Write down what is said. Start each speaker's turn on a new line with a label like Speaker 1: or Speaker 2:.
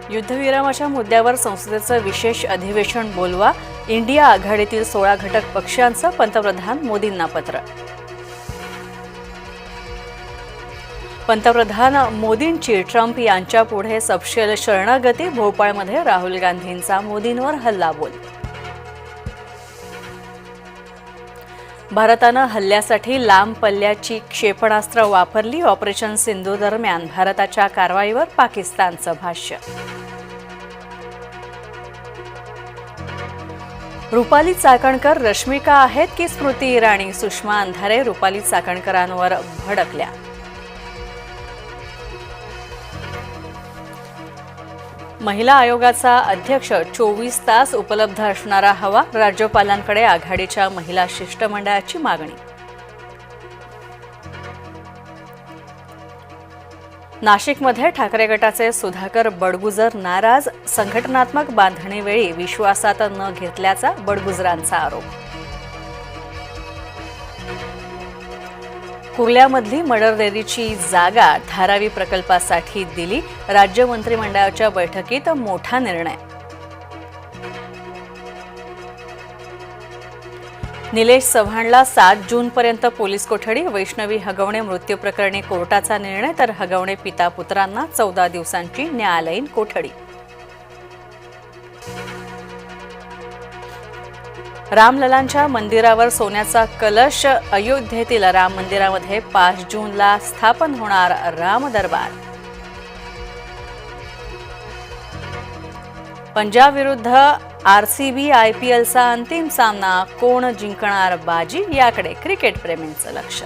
Speaker 1: युद्धविरामाच्या मुद्द्यावर संसदेचं विशेष अधिवेशन बोलवा. इंडिया आघाडीतील 16 घटक पक्षांचं पंतप्रधान मोदींना पत्र. पंतप्रधान मोदींची ट्रम्प यांच्यापुढे सपशेल शरणागती. भोपाळमध्ये राहुल गांधींचा मोदींवर हल्लाबोल. भारतानं हल्ल्यासाठी लांब पल्ल्याची क्षेपणास्त्र वापरली. ऑपरेशन सिंधू दरम्यान भारताच्या कारवाईवर पाकिस्तानचं भाष्य. रुपाली चाकणकर रश्मिका आहेत की स्मृती इराणी? सुषमा अंधारे रुपाली चाकणकरांवर भडकल्या. महिला आयोगाचा अध्यक्ष 24 तास उपलब्ध असणारा हवा. राज्यपालांकडे आघाडीच्या महिला शिष्टमंडळाची मागणी. नाशिकमध्ये ठाकरे गटाचे सुधाकर बडगुजर नाराज. संघटनात्मक बांधणीवेळी विश्वासात न घेतल्याचा बडगुजरांचा आरोप. कुर्ल्यामधली मडर डेअरीची जागा धारावी प्रकल्पासाठी दिली. राज्य मंत्रिमंडळाच्या बैठकीत मोठा निर्णय. निलेश चव्हाणला 7 जूनपर्यंत पोलीस कोठडी. वैष्णवी हगवणे मृत्यू प्रकरणी कोर्टाचा निर्णय, तर हगवणे पिता पुत्रांना 14 दिवसांची न्यायालयीन कोठडी. रामललांच्या मंदिरावर सोन्याचा कलश. अयोध्येतील राम मंदिरामध्ये 5 जूनला स्थापन होणार राम दरबार. पंजाब विरुद्ध RCB IPLचा अंतिम सामना. कोण जिंकणार बाजी याकडे क्रिकेट प्रेमींचं लक्ष.